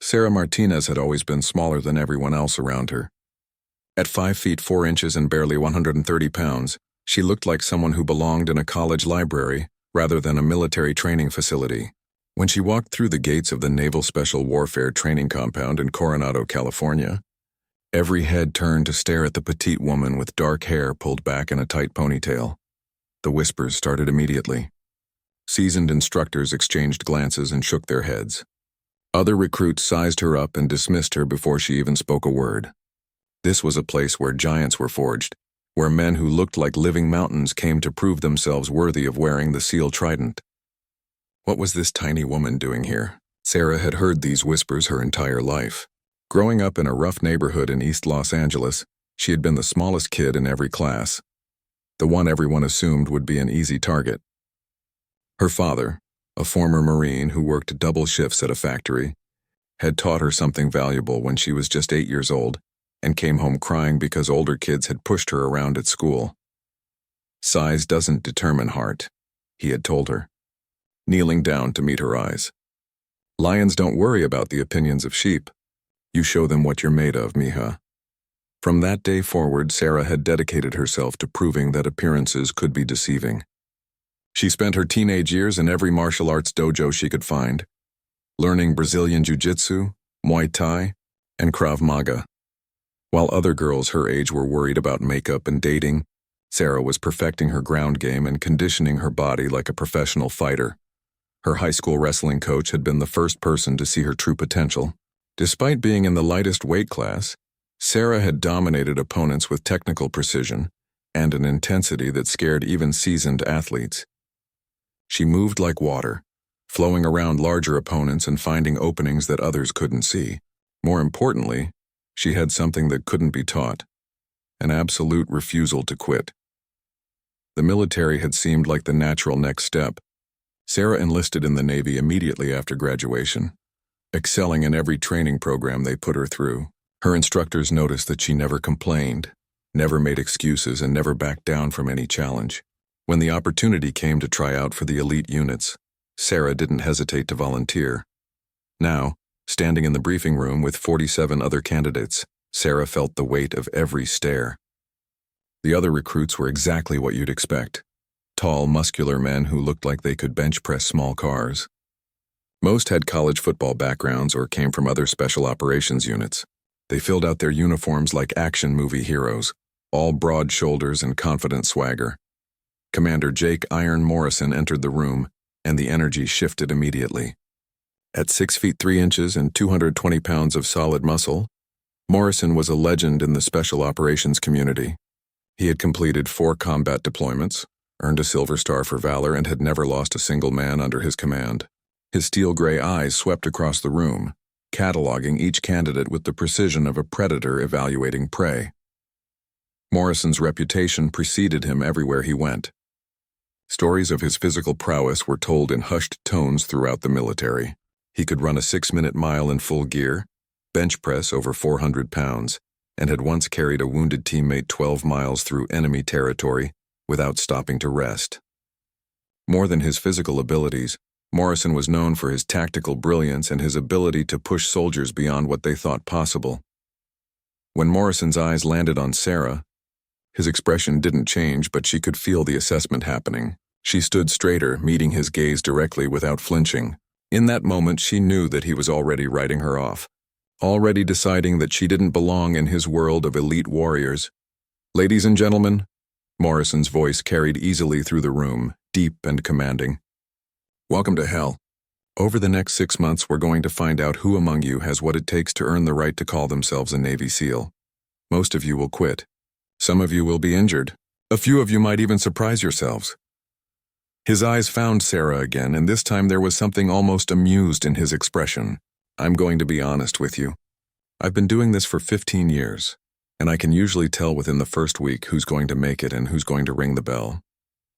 Sarah Martinez had always been smaller than everyone else around her. At 5 feet 4 inches and barely 130 pounds, she looked like someone who belonged in a college library rather than a military training facility. When she walked through the gates of the Naval Special Warfare Training Compound in Coronado, California, every head turned to stare at the petite woman with dark hair pulled back in a tight ponytail. The whispers started immediately. Seasoned instructors exchanged glances and shook their heads. Other recruits sized her up and dismissed her before she even spoke a word. This was a place where giants were forged, where men who looked like living mountains came to prove themselves worthy of wearing the seal trident. What was this tiny woman doing here? Sarah had heard these whispers her entire life. Growing up in a rough neighborhood in East Los Angeles, she had been the smallest kid in every class, the one everyone assumed would be an easy target. Her father, a former Marine who worked double shifts at a factory, had taught her something valuable when she was just 8 years old and came home crying because older kids had pushed her around at school. Size doesn't determine heart, he had told her, kneeling down to meet her eyes. Lions don't worry about the opinions of sheep. You show them what you're made of, mija. From that day forward, Sarah had dedicated herself to proving that appearances could be deceiving. She spent her teenage years in every martial arts dojo she could find, learning Brazilian Jiu-Jitsu, Muay Thai, and Krav Maga. While other girls her age were worried about makeup and dating, Sarah was perfecting her ground game and conditioning her body like a professional fighter. Her high school wrestling coach had been the first person to see her true potential. Despite being in the lightest weight class, Sarah had dominated opponents with technical precision and an intensity that scared even seasoned athletes. She moved like water, flowing around larger opponents and finding openings that others couldn't see. More importantly, she had something that couldn't be taught: an absolute refusal to quit. The military had seemed like the natural next step. Sarah enlisted in the Navy immediately after graduation, excelling in every training program they put her through. Her instructors noticed that she never complained, never made excuses, and never backed down from any challenge. When the opportunity came to try out for the elite units, Sarah didn't hesitate to volunteer. Now, standing in the briefing room with 47 other candidates, Sarah felt the weight of every stare. The other recruits were exactly what you'd expect: tall, muscular men who looked like they could bench press small cars. Most had college football backgrounds or came from other special operations units. They filled out their uniforms like action movie heroes, all broad shoulders and confident swagger. Commander Jake "Iron" Morrison entered the room, and the energy shifted immediately. At 6 feet 3 inches and 220 pounds of solid muscle, Morrison was a legend in the special operations community. He had completed 4 combat deployments, earned a Silver Star for valor, and had never lost a single man under his command. His steel-gray eyes swept across the room, cataloging each candidate with the precision of a predator evaluating prey. Morrison's reputation preceded him everywhere he went. Stories of his physical prowess were told in hushed tones throughout the military. He could run a 6-minute mile in full gear, bench press over 400 pounds, and had once carried a wounded teammate 12 miles through enemy territory without stopping to rest. More than his physical abilities, Morrison was known for his tactical brilliance and his ability to push soldiers beyond what they thought possible. When Morrison's eyes landed on Sarah, his expression didn't change, but she could feel the assessment happening. She stood straighter, meeting his gaze directly without flinching. In that moment, she knew that he was already writing her off, already deciding that she didn't belong in his world of elite warriors. "Ladies and gentlemen," Morrison's voice carried easily through the room, deep and commanding. "Welcome to hell. Over the next 6 months, we're going to find out who among you has what it takes to earn the right to call themselves a Navy SEAL. Most of you will quit. Some of you will be injured. A few of you might even surprise yourselves." His eyes found Sarah again, and this time there was something almost amused in his expression. "I'm going to be honest with you. I've been doing this for 15 years, and I can usually tell within the first week who's going to make it and who's going to ring the bell.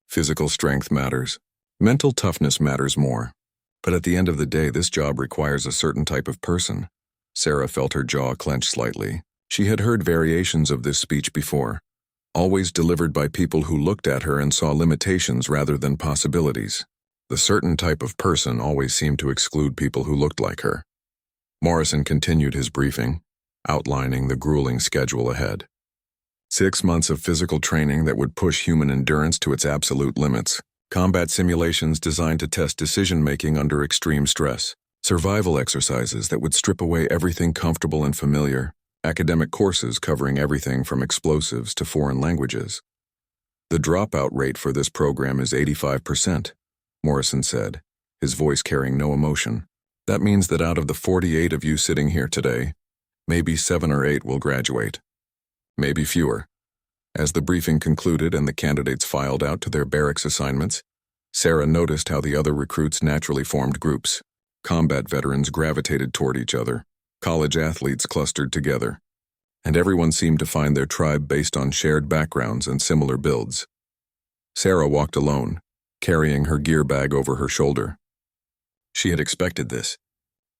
Physical strength matters. Mental toughness matters more. But at the end of the day, this job requires a certain type of person." Sarah felt her jaw clench slightly. She had heard variations of this speech before, always delivered by people who looked at her and saw limitations rather than possibilities. The certain type of person always seemed to exclude people who looked like her. Morrison continued his briefing, outlining the grueling schedule ahead. 6 months of physical training that would push human endurance to its absolute limits. Combat simulations designed to test decision-making under extreme stress. Survival exercises that would strip away everything comfortable and familiar. Academic courses covering everything from explosives to foreign languages. The dropout rate for this program is 85%, Morrison said, his voice carrying no emotion. That means that out of the 48 of you sitting here today, maybe 7 or 8 will graduate. Maybe fewer. As the briefing concluded and the candidates filed out to their barracks assignments, Sarah noticed how the other recruits naturally formed groups. Combat veterans gravitated toward each other. College athletes clustered together. And everyone seemed to find their tribe based on shared backgrounds and similar builds. Sarah walked alone, carrying her gear bag over her shoulder. She had expected this.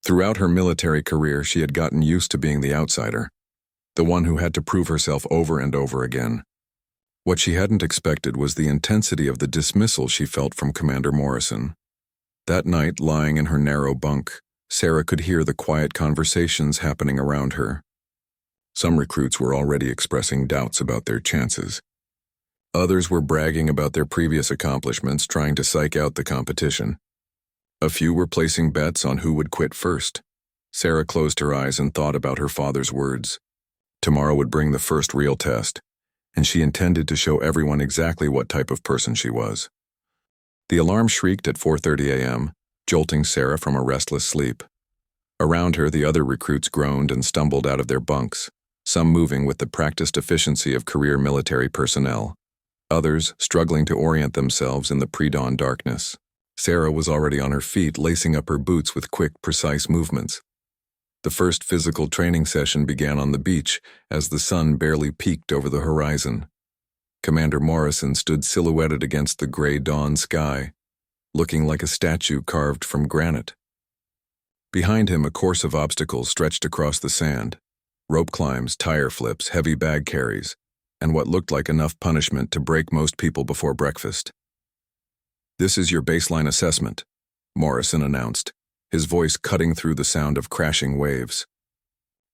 Throughout her military career, she had gotten used to being the outsider, the one who had to prove herself over and over again. What she hadn't expected was the intensity of the dismissal she felt from Commander Morrison. That night, lying in her narrow bunk, Sarah could hear the quiet conversations happening around her. Some recruits were already expressing doubts about their chances. Others were bragging about their previous accomplishments, trying to psych out the competition. A few were placing bets on who would quit first. Sarah closed her eyes and thought about her father's words. Tomorrow would bring the first real test, and she intended to show everyone exactly what type of person she was. The alarm shrieked at 4:30 a.m., jolting Sarah from a restless sleep. Around her, the other recruits groaned and stumbled out of their bunks, some moving with the practiced efficiency of career military personnel, others struggling to orient themselves in the pre-dawn darkness. Sarah was already on her feet, lacing up her boots with quick, precise movements. The first physical training session began on the beach as the sun barely peeked over the horizon. Commander Morrison stood silhouetted against the gray dawn sky, looking like a statue carved from granite. Behind him, a course of obstacles stretched across the sand. Rope climbs, tire flips, heavy bag carries, and what looked like enough punishment to break most people before breakfast. "This is your baseline assessment," Morrison announced, his voice cutting through the sound of crashing waves.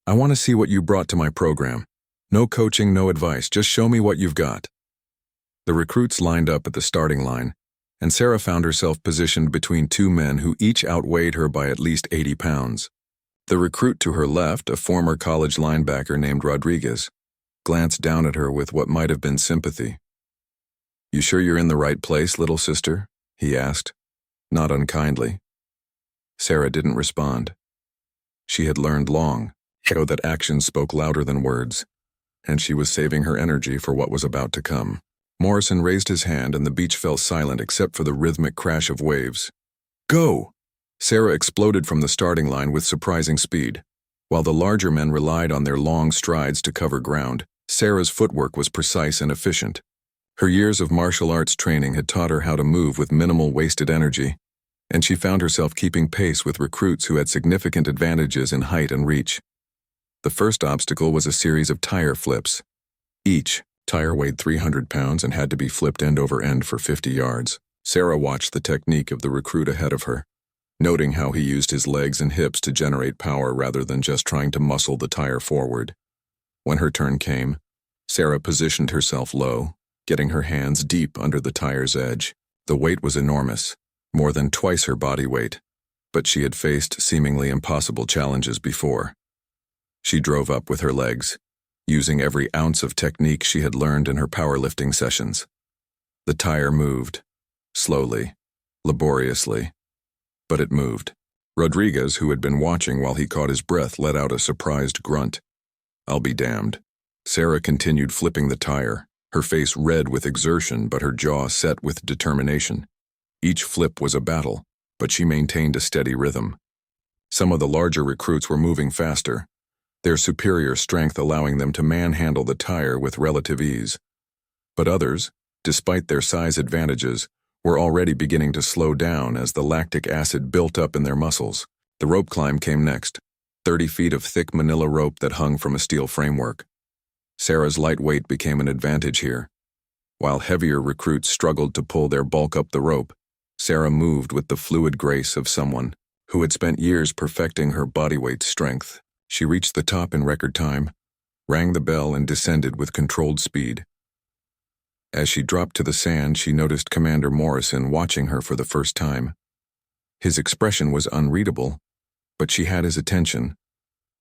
"I want to see what you brought to my program. No coaching, no advice, just show me what you've got." The recruits lined up at the starting line, and Sarah found herself positioned between 2 men who each outweighed her by at least 80 pounds. The recruit to her left, a former college linebacker named Rodriguez, glanced down at her with what might have been sympathy. "You sure you're in the right place, little sister?" he asked, not unkindly. Sarah didn't respond. She had learned long ago that actions spoke louder than words, and she was saving her energy for what was about to come. Morrison raised his hand and the beach fell silent except for the rhythmic crash of waves. "Go!" Sarah exploded from the starting line with surprising speed. While the larger men relied on their long strides to cover ground, Sarah's footwork was precise and efficient. Her years of martial arts training had taught her how to move with minimal wasted energy, and she found herself keeping pace with recruits who had significant advantages in height and reach. The first obstacle was a series of tire flips. Each tire weighed 300 pounds and had to be flipped end over end for 50 yards. Sarah watched the technique of the recruit ahead of her, noting how he used his legs and hips to generate power rather than just trying to muscle the tire forward. When her turn came, Sarah positioned herself low, getting her hands deep under the tire's edge. The weight was enormous, more than twice her body weight, but she had faced seemingly impossible challenges before. She drove up with her legs, using every ounce of technique she had learned in her powerlifting sessions. The tire moved, slowly, laboriously, but it moved. Rodriguez, who had been watching while he caught his breath, let out a surprised grunt. "I'll be damned." Sarah continued flipping the tire, her face red with exertion but her jaw set with determination. Each flip was a battle, but she maintained a steady rhythm. Some of the larger recruits were moving faster, their superior strength allowing them to manhandle the tire with relative ease. But others, despite their size advantages, were already beginning to slow down as the lactic acid built up in their muscles. The rope climb came next, 30 feet of thick manila rope that hung from a steel framework. Sarah's light weight became an advantage here. While heavier recruits struggled to pull their bulk up the rope, Sarah moved with the fluid grace of someone who had spent years perfecting her bodyweight strength. She reached the top in record time, rang the bell, and descended with controlled speed. As she dropped to the sand, she noticed Commander Morrison watching her for the first time. His expression was unreadable, but she had his attention.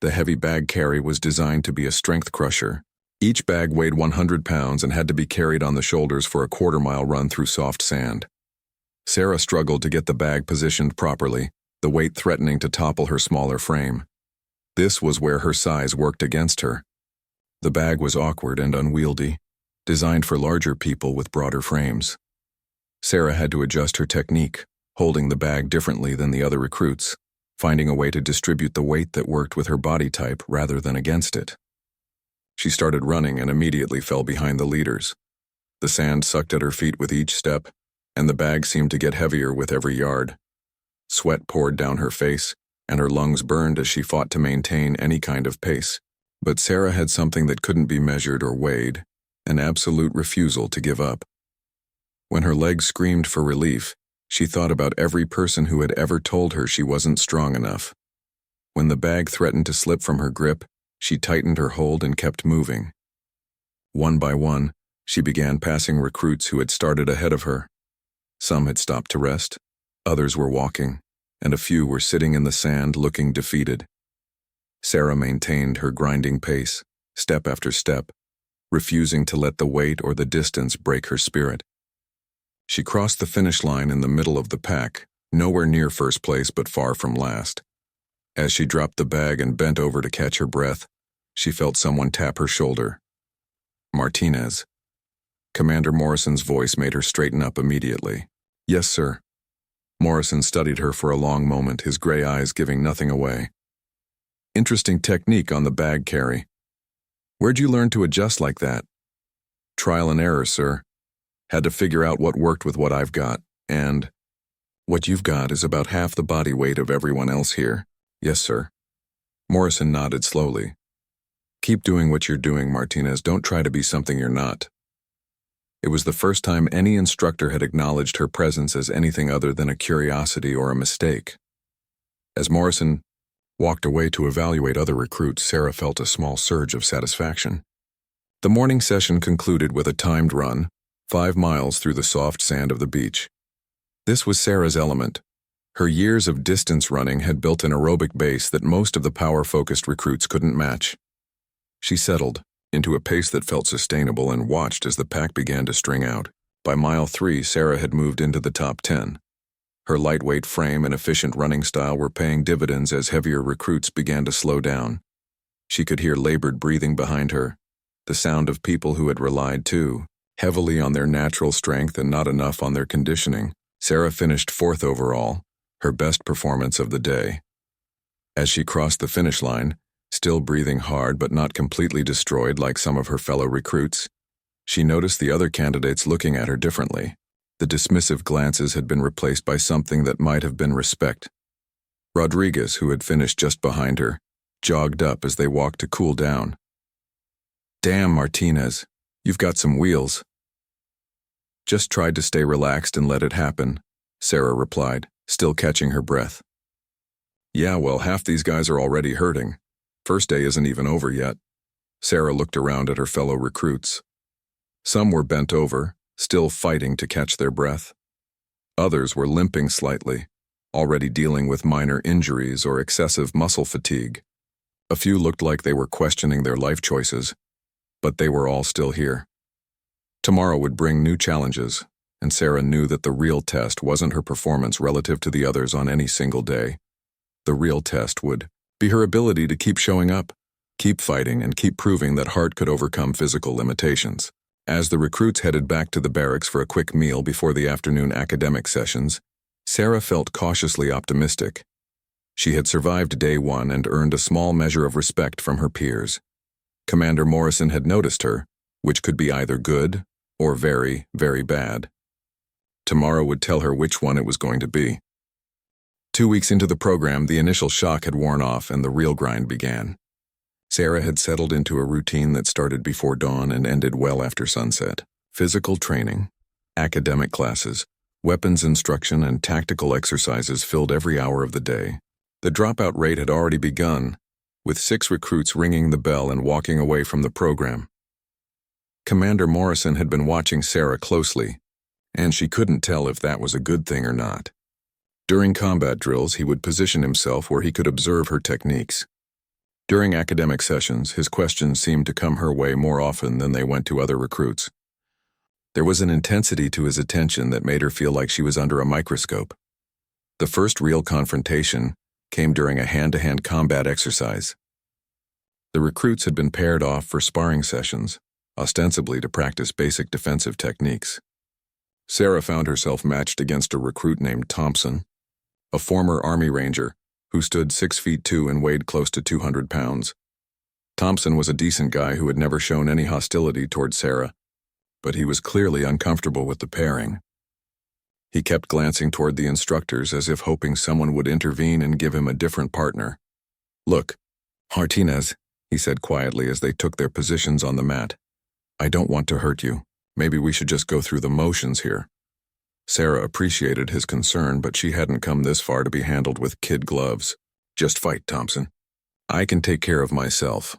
The heavy bag carry was designed to be a strength crusher. Each bag weighed 100 pounds and had to be carried on the shoulders for a quarter-mile run through soft sand. Sarah struggled to get the bag positioned properly, the weight threatening to topple her smaller frame. This was where her size worked against her. The bag was awkward and unwieldy, designed for larger people with broader frames. Sarah had to adjust her technique, holding the bag differently than the other recruits, finding a way to distribute the weight that worked with her body type rather than against it. She started running and immediately fell behind the leaders. The sand sucked at her feet with each step, and the bag seemed to get heavier with every yard. Sweat poured down her face, and her lungs burned as she fought to maintain any kind of pace. But Sarah had something that couldn't be measured or weighed, an absolute refusal to give up. When her legs screamed for relief, she thought about every person who had ever told her she wasn't strong enough. When the bag threatened to slip from her grip, she tightened her hold and kept moving. One by one, she began passing recruits who had started ahead of her. Some had stopped to rest, others were walking, and a few were sitting in the sand looking defeated. Sarah maintained her grinding pace, step after step, refusing to let the weight or the distance break her spirit. She crossed the finish line in the middle of the pack, nowhere near first place but far from last. As she dropped the bag and bent over to catch her breath, she felt someone tap her shoulder. Martinez. Commander Morrison's voice made her straighten up immediately. "Yes, sir." Morrison studied her for a long moment, his gray eyes giving nothing away. "Interesting technique on the bag carry. Where'd you learn to adjust like that?" "Trial and error, sir. Had to figure out what worked with what I've got, and what you've got is about half the body weight of everyone else here." "Yes, sir." Morrison nodded slowly. "Keep doing what you're doing, Martinez. Don't try to be something you're not." It was the first time any instructor had acknowledged her presence as anything other than a curiosity or a mistake. As Morrison walked away to evaluate other recruits, Sarah felt a small surge of satisfaction. The morning session concluded with a timed run, 5 miles through the soft sand of the beach. This was Sarah's element. Her years of distance running had built an aerobic base that most of the power-focused recruits couldn't match. She settled into a pace that felt sustainable and watched as the pack began to string out. By mile 3, Sarah had moved into the top 10. Her lightweight frame and efficient running style were paying dividends as heavier recruits began to slow down. She could hear labored breathing behind her, the sound of people who had relied too heavily on their natural strength and not enough on their conditioning. Sarah finished 4th overall, her best performance of the day. As she crossed the finish line, still breathing hard but not completely destroyed like some of her fellow recruits, she noticed the other candidates looking at her differently. The dismissive glances had been replaced by something that might have been respect. Rodriguez, who had finished just behind her, jogged up as they walked to cool down. "Damn, Martinez, you've got some wheels." "Just tried to stay relaxed and let it happen," Sarah replied, still catching her breath. "Yeah, well, half these guys are already hurting. First day isn't even over yet." Sarah looked around at her fellow recruits. Some were bent over, still fighting to catch their breath. Others were limping slightly, already dealing with minor injuries or excessive muscle fatigue. A few looked like they were questioning their life choices, but they were all still here. Tomorrow would bring new challenges, and Sarah knew that the real test wasn't her performance relative to the others on any single day. The real test would be her ability to keep showing up, keep fighting, and keep proving that heart could overcome physical limitations. As the recruits headed back to the barracks for a quick meal before the afternoon academic sessions, Sarah felt cautiously optimistic. She had survived day 1 and earned a small measure of respect from her peers. Commander Morrison had noticed her, which could be either good or very, very bad. Tomorrow would tell her which one it was going to be. 2 weeks into the program, the initial shock had worn off and the real grind began. Sarah had settled into a routine that started before dawn and ended well after sunset. Physical training, academic classes, Weapons instruction and tactical exercises filled every hour of the day. The dropout rate had already begun, with 6 recruits ringing the bell and walking away from the program. Commander Morrison had been watching Sarah closely, and she couldn't tell if that was a good thing or not. During combat drills, he would position himself where he could observe her techniques. During academic sessions, his questions seemed to come her way more often than they went to other recruits. There was an intensity to his attention that made her feel like she was under a microscope. The first real confrontation came during a hand-to-hand combat exercise. The recruits had been paired off for sparring sessions, ostensibly to practice basic defensive techniques. Sarah found herself matched against a recruit named Thompson, a former Army Ranger who stood 6'2" and weighed close to 200 pounds. Thompson was a decent guy who had never shown any hostility toward Sarah, but he was clearly uncomfortable with the pairing. He kept glancing toward the instructors as if hoping someone would intervene and give him a different partner. "Look, Martinez," he said quietly as they took their positions on the mat. "I don't want to hurt you. Maybe we should just go through the motions here." Sarah appreciated his concern, but she hadn't come this far to be handled with kid gloves. "Just fight, Thompson. I can take care of myself."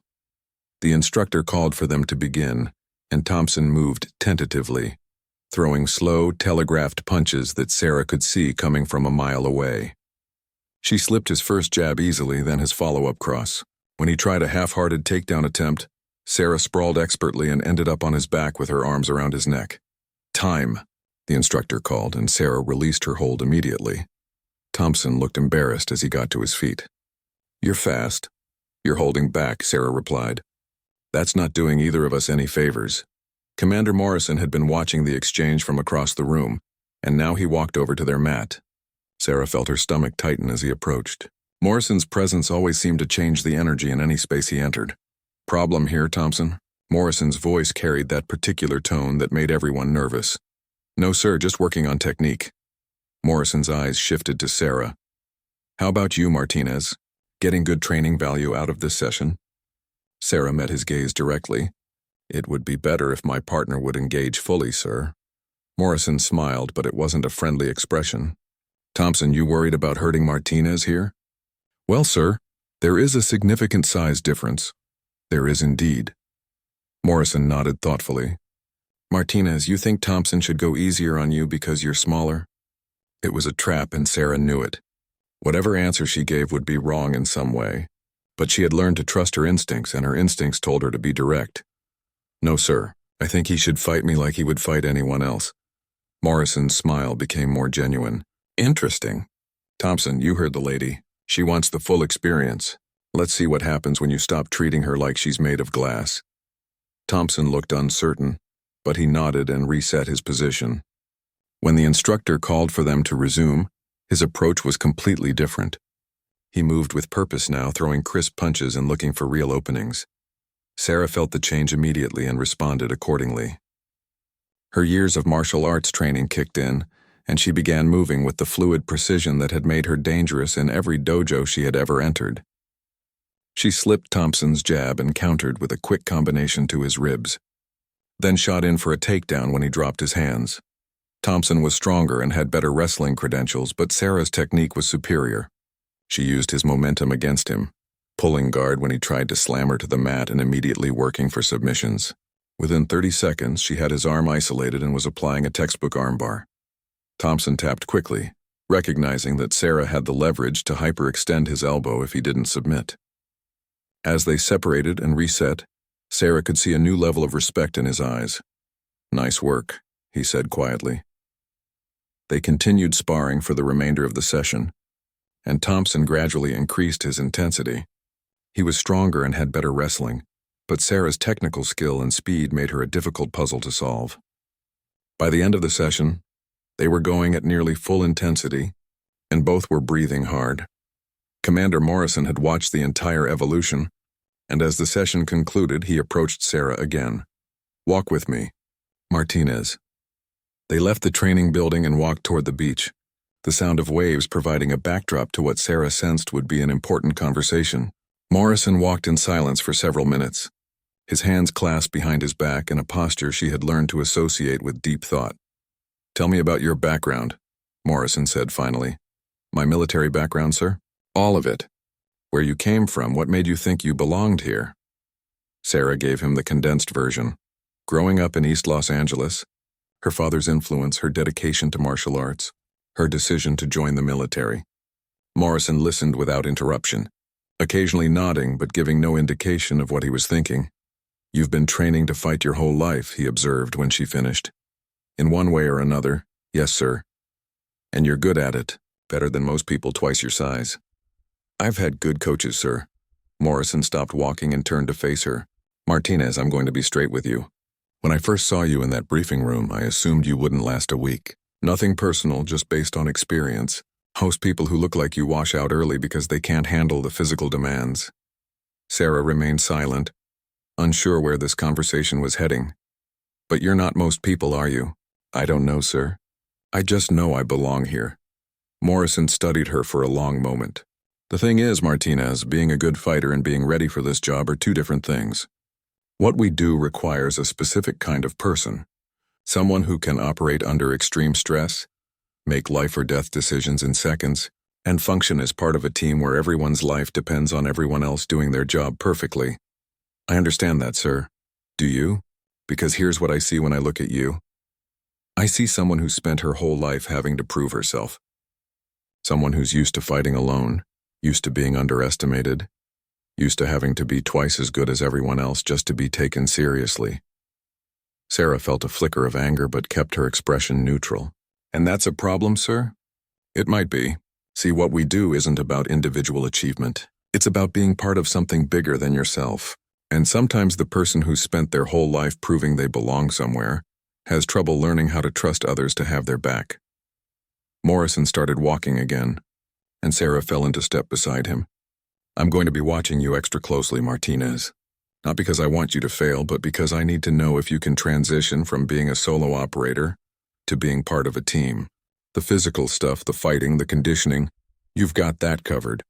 The instructor called for them to begin, and Thompson moved tentatively, throwing slow, telegraphed punches that Sarah could see coming from a mile away. She slipped his first jab easily, then his follow-up cross. When he tried a half-hearted takedown attempt, Sarah sprawled expertly and ended up on his back with her arms around his neck. "Time," the instructor called, and Sarah released her hold immediately. Thompson looked embarrassed as he got to his feet. "You're fast." "You're holding back," Sarah replied. "That's not doing either of us any favors." Commander Morrison had been watching the exchange from across the room, and now he walked over to their mat. Sarah felt her stomach tighten as he approached. Morrison's presence always seemed to change the energy in any space he entered. "Problem here, Thompson?" Morrison's voice carried that particular tone that made everyone nervous. "No, sir, just working on technique." Morrison's eyes shifted to Sarah. "How about you, Martinez? Getting good training value out of this session?" Sarah met his gaze directly. "It would be better if my partner would engage fully, sir." Morrison smiled, but it wasn't a friendly expression. "Thompson, you worried about hurting Martinez here?" "Well, sir, there is a significant size difference." "There is indeed." Morrison nodded thoughtfully. "Martinez, you think Thompson should go easier on you because you're smaller?" It was a trap, and Sarah knew it. Whatever answer she gave would be wrong in some way, but she had learned to trust her instincts, and her instincts told her to be direct. "No, sir. I think he should fight me like he would fight anyone else." Morrison's smile became more genuine. "Interesting. Thompson, you heard the lady. She wants the full experience. Let's see what happens when you stop treating her like she's made of glass." Thompson looked uncertain, but he nodded and reset his position. When the instructor called for them to resume, his approach was completely different. He moved with purpose now, throwing crisp punches and looking for real openings. Sarah felt the change immediately and responded accordingly. Her years of martial arts training kicked in, and she began moving with the fluid precision that had made her dangerous in every dojo she had ever entered. She slipped Thompson's jab and countered with a quick combination to his ribs, then shot in for a takedown when he dropped his hands. Thompson was stronger and had better wrestling credentials, but Sarah's technique was superior. She used his momentum against him, pulling guard when he tried to slam her to the mat and immediately working for submissions. Within 30 seconds, she had his arm isolated and was applying a textbook armbar. Thompson tapped quickly, recognizing that Sarah had the leverage to hyperextend his elbow if he didn't submit. As they separated and reset, Sarah could see a new level of respect in his eyes. "Nice work," he said quietly. They continued sparring for the remainder of the session, and Thompson gradually increased his intensity. He was stronger and had better wrestling, but Sarah's technical skill and speed made her a difficult puzzle to solve. By the end of the session, they were going at nearly full intensity, and both were breathing hard. Commander Morrison had watched the entire evolution, and as the session concluded, he approached Sarah again. "Walk with me, Martinez." They left the training building and walked toward the beach, the sound of waves providing a backdrop to what Sarah sensed would be an important conversation. Morrison walked in silence for several minutes, his hands clasped behind his back in a posture she had learned to associate with deep thought. Tell me about your background, Morrison said finally. My military background, sir? All of it. Where you came from, what made you think you belonged here? Sarah gave him the condensed version. Growing up in East Los Angeles, her father's influence, her dedication to martial arts, her decision to join the military. Morrison listened without interruption, occasionally nodding but giving no indication of what he was thinking. You've been training to fight your whole life, he observed when she finished. In one way or another, yes, sir. And you're good at it, better than most people twice your size. I've had good coaches, sir. Morrison stopped walking and turned to face her. Martinez, I'm going to be straight with you. When I first saw you in that briefing room, I assumed you wouldn't last a week. Nothing personal, just based on experience. Most people who look like you wash out early because they can't handle the physical demands. Sarah remained silent, unsure where this conversation was heading. But you're not most people, are you? I don't know, sir. I just know I belong here. Morrison studied her for a long moment. The thing is, Martinez, being a good fighter and being ready for this job are two different things. What we do requires a specific kind of person. Someone who can operate under extreme stress, make life or death decisions in seconds, and function as part of a team where everyone's life depends on everyone else doing their job perfectly. I understand that, sir. Do you? Because here's what I see when I look at you. I see someone who spent her whole life having to prove herself. Someone who's used to fighting alone, used to being underestimated, used to having to be twice as good as everyone else just to be taken seriously. Sarah felt a flicker of anger but kept her expression neutral. And that's a problem, sir? It might be. See, what we do isn't about individual achievement. It's about being part of something bigger than yourself. And sometimes the person who's spent their whole life proving they belong somewhere has trouble learning how to trust others to have their back. Morrison started walking again, and Sarah fell into step beside him. I'm going to be watching you extra closely, Martinez. Not because I want you to fail, but because I need to know if you can transition from being a solo operator to being part of a team. The physical stuff, the fighting, the conditioning, you've got that covered.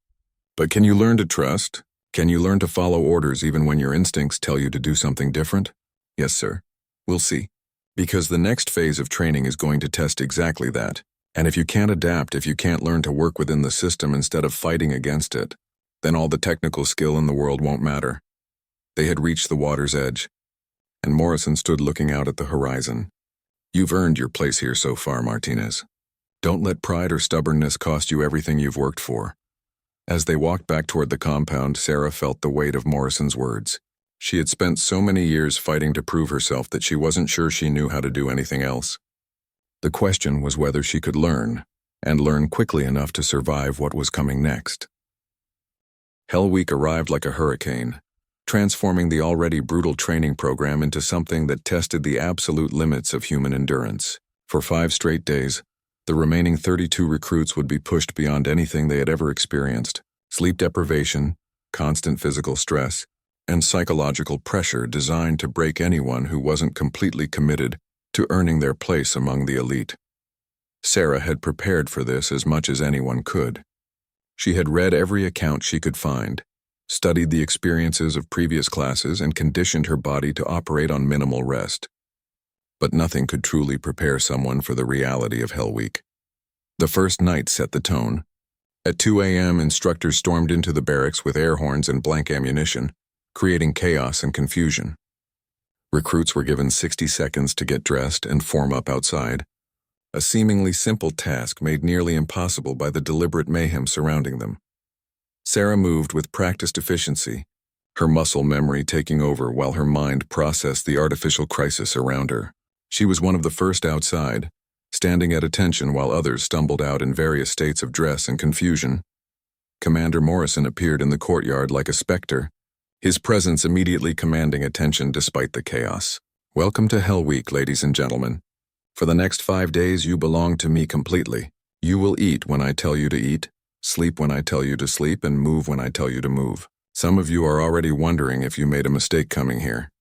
But can you learn to trust? Can you learn to follow orders even when your instincts tell you to do something different? Yes, sir. We'll see. Because the next phase of training is going to test exactly that. And if you can't adapt, if you can't learn to work within the system instead of fighting against it, then all the technical skill in the world won't matter. They had reached the water's edge, and Morrison stood looking out at the horizon. You've earned your place here so far, Martinez. Don't let pride or stubbornness cost you everything you've worked for. As they walked back toward the compound, Sarah felt the weight of Morrison's words. She had spent so many years fighting to prove herself that she wasn't sure she knew how to do anything else. The question was whether she could learn, and learn quickly enough to survive what was coming next. Hell Week arrived like a hurricane, transforming the already brutal training program into something that tested the absolute limits of human endurance. For 5 straight days, the remaining 32 recruits would be pushed beyond anything they had ever experienced. Sleep deprivation, constant physical stress, and psychological pressure designed to break anyone who wasn't completely committed to earning their place among the elite. Sarah had prepared for this as much as anyone could. She had read every account she could find, studied the experiences of previous classes, and conditioned her body to operate on minimal rest. But nothing could truly prepare someone for the reality of Hell Week. The first night set the tone. At 2 a.m., instructors stormed into the barracks with air horns and blank ammunition, creating chaos and confusion. Recruits were given 60 seconds to get dressed and form up outside, a seemingly simple task made nearly impossible by the deliberate mayhem surrounding them. Sarah moved with practiced efficiency, her muscle memory taking over while her mind processed the artificial crisis around her. She was one of the first outside, standing at attention while others stumbled out in various states of dress and confusion. Commander Morrison appeared in the courtyard like a specter, his presence immediately commanding attention despite the chaos. Welcome to Hell Week, ladies and gentlemen. For the next 5 days, you belong to me completely. You will eat when I tell you to eat, sleep when I tell you to sleep, and move when I tell you to move. Some of you are already wondering if you made a mistake coming here.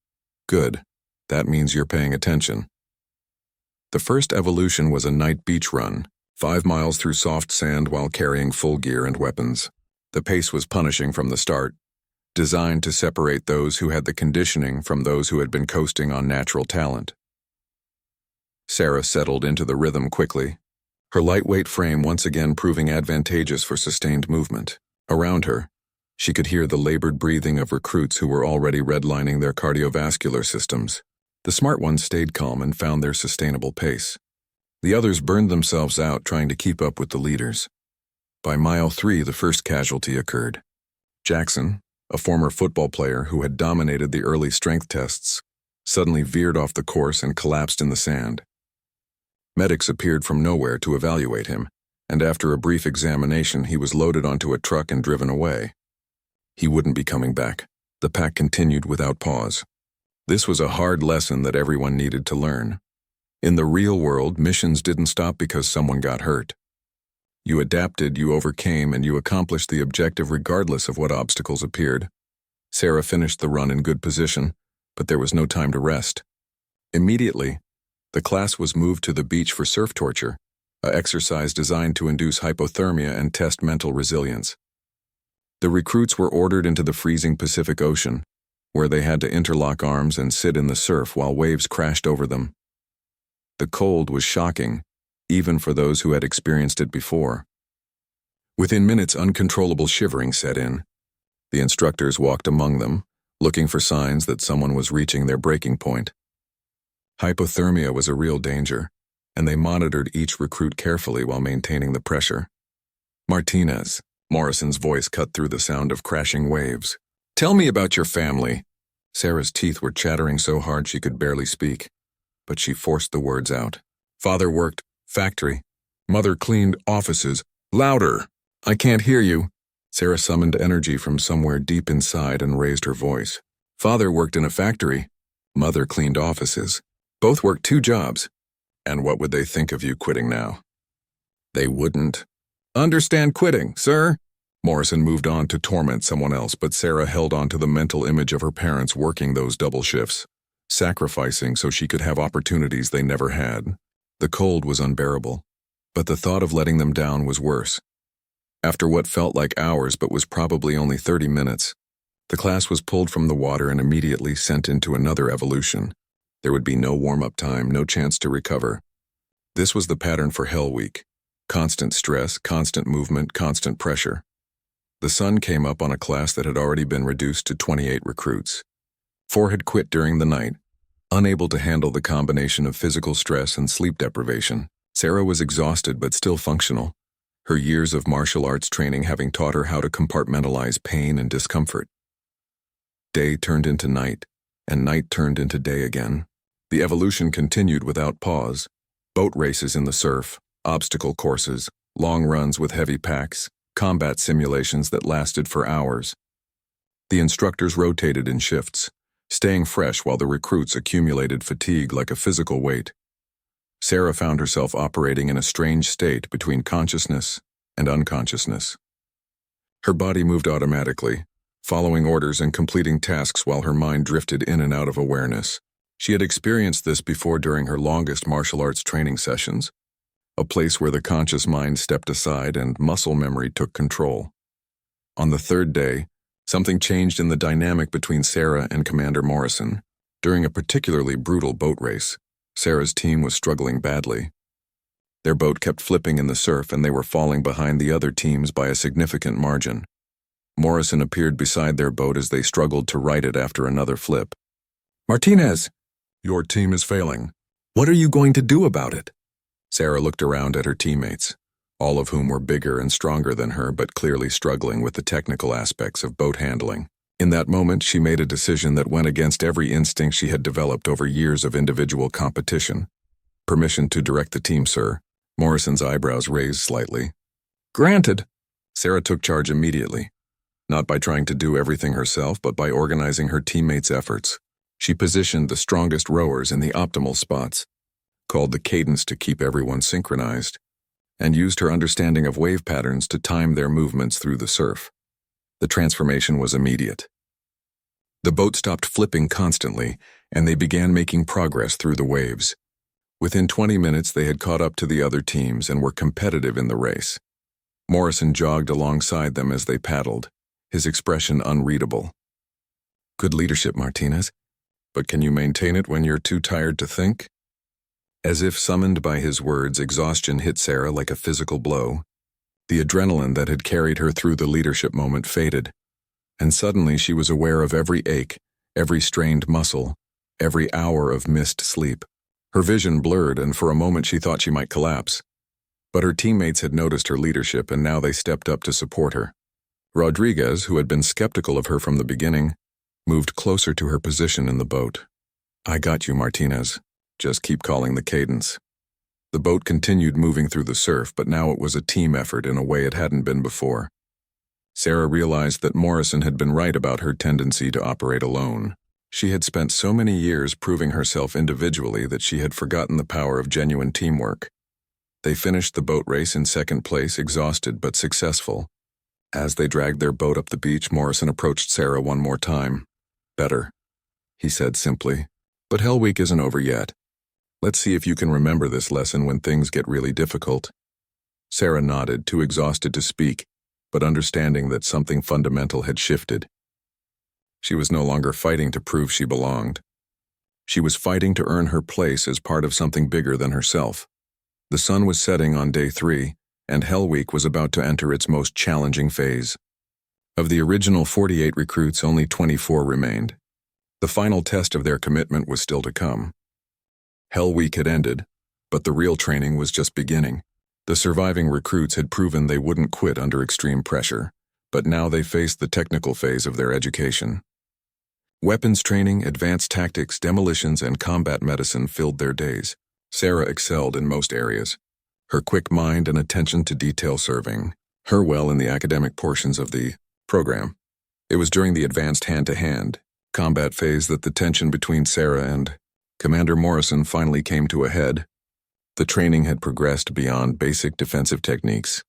Good. That means you're paying attention. The first evolution was a night beach run, 5 miles through soft sand while carrying full gear and weapons. The pace was punishing from the start, designed to separate those who had the conditioning from those who had been coasting on natural talent. Sarah settled into the rhythm quickly, her lightweight frame once again proving advantageous for sustained movement. Around her, she could hear the labored breathing of recruits who were already redlining their cardiovascular systems. The smart ones stayed calm and found their sustainable pace. The others burned themselves out trying to keep up with the leaders. By mile 3, the first casualty occurred. Jackson, a former football player who had dominated the early strength tests, suddenly veered off the course and collapsed in the sand. Medics appeared from nowhere to evaluate him, and after a brief examination, he was loaded onto a truck and driven away. He wouldn't be coming back. The pack continued without pause. This was a hard lesson that everyone needed to learn. In the real world, missions didn't stop because someone got hurt. You adapted, you overcame, and you accomplished the objective regardless of what obstacles appeared. Sarah finished the run in good position, but there was no time to rest. Immediately, the class was moved to the beach for surf torture, an exercise designed to induce hypothermia and test mental resilience. The recruits were ordered into the freezing Pacific Ocean, where they had to interlock arms and sit in the surf while waves crashed over them. The cold was shocking, even for those who had experienced it before. Within minutes, uncontrollable shivering set in. The instructors walked among them, looking for signs that someone was reaching their breaking point. Hypothermia was a real danger, and they monitored each recruit carefully while maintaining the pressure. Martinez, Morrison's voice cut through the sound of crashing waves. "Tell me about your family." Sarah's teeth were chattering so hard she could barely speak, but she forced the words out. "Father worked, factory. Mother cleaned, offices. Louder! I can't hear you." Sarah summoned energy from somewhere deep inside and raised her voice. "Father worked in a factory. Mother cleaned offices. Both worked 2 jobs. And what would they think of you quitting now?" "They wouldn't." "Understand quitting, sir?" Morrison moved on to torment someone else, but Sarah held on to the mental image of her parents working those double shifts, sacrificing so she could have opportunities they never had. The cold was unbearable, but the thought of letting them down was worse. After what felt like hours but was probably only 30 minutes, the class was pulled from the water and immediately sent into another evolution. There would be no warm-up time, no chance to recover. This was the pattern for Hell Week. Constant stress, constant movement, constant pressure. The sun came up on a class that had already been reduced to 28 recruits. 4 had quit during the night, unable to handle the combination of physical stress and sleep deprivation. Sarah was exhausted but still functional, her years of martial arts training having taught her how to compartmentalize pain and discomfort. Day turned into night, and night turned into day again. The evolution continued without pause. Boat races in the surf, obstacle courses, long runs with heavy packs, combat simulations that lasted for hours. The instructors rotated in shifts, staying fresh while the recruits accumulated fatigue like a physical weight. Sarah found herself operating in a strange state between consciousness and unconsciousness. Her body moved automatically, following orders and completing tasks while her mind drifted in and out of awareness. She had experienced this before during her longest martial arts training sessions, a place where the conscious mind stepped aside and muscle memory took control. On the 3rd day, something changed in the dynamic between Sarah and Commander Morrison. During a particularly brutal boat race, Sarah's team was struggling badly. Their boat kept flipping in the surf and they were falling behind the other teams by a significant margin. Morrison appeared beside their boat as they struggled to right it after another flip. "Martinez, your team is failing. What are you going to do about it?" Sarah looked around at her teammates, all of whom were bigger and stronger than her but clearly struggling with the technical aspects of boat handling. In that moment, she made a decision that went against every instinct she had developed over years of individual competition. "Permission to direct the team, sir." Morrison's eyebrows raised slightly. "Granted." Sarah took charge immediately, not by trying to do everything herself, but by organizing her teammates' efforts. She positioned the strongest rowers in the optimal spots, called the cadence to keep everyone synchronized, and used her understanding of wave patterns to time their movements through the surf. The transformation was immediate. The boat stopped flipping constantly, and they began making progress through the waves. Within 20 minutes, they had caught up to the other teams and were competitive in the race. Morrison jogged alongside them as they paddled, his expression unreadable. "Good leadership, Martinez. But can you maintain it when you're too tired to think?" As if summoned by his words, exhaustion hit Sarah like a physical blow. The adrenaline that had carried her through the leadership moment faded, and suddenly she was aware of every ache, every strained muscle, every hour of missed sleep. Her vision blurred, and for a moment she thought she might collapse. But her teammates had noticed her leadership, and now they stepped up to support her. Rodriguez, who had been skeptical of her from the beginning, moved closer to her position in the boat. "I got you, Martinez. Just keep calling the cadence." The boat continued moving through the surf, but now it was a team effort in a way it hadn't been before. Sarah realized that Morrison had been right about her tendency to operate alone. She had spent so many years proving herself individually that she had forgotten the power of genuine teamwork. They finished the boat race in second place, exhausted but successful. As they dragged their boat up the beach, Morrison approached Sarah one more time. "Better," he said simply. "But Hell Week isn't over yet. Let's see if you can remember this lesson when things get really difficult." Sarah nodded, too exhausted to speak, but understanding that something fundamental had shifted. She was no longer fighting to prove she belonged. She was fighting to earn her place as part of something bigger than herself. The sun was setting on day 3, and Hell Week was about to enter its most challenging phase. Of the original 48 recruits, only 24 remained. The final test of their commitment was still to come. Hell Week had ended, but the real training was just beginning. The surviving recruits had proven they wouldn't quit under extreme pressure, but now they faced the technical phase of their education. Weapons training, advanced tactics, demolitions, and combat medicine filled their days. Sarah excelled in most areas. Her quick mind and attention to detail serving her well in the academic portions of the program. It was during the advanced hand-to-hand combat phase that the tension between Sarah and Commander Morrison finally came to a head. The training had progressed beyond basic defensive techniques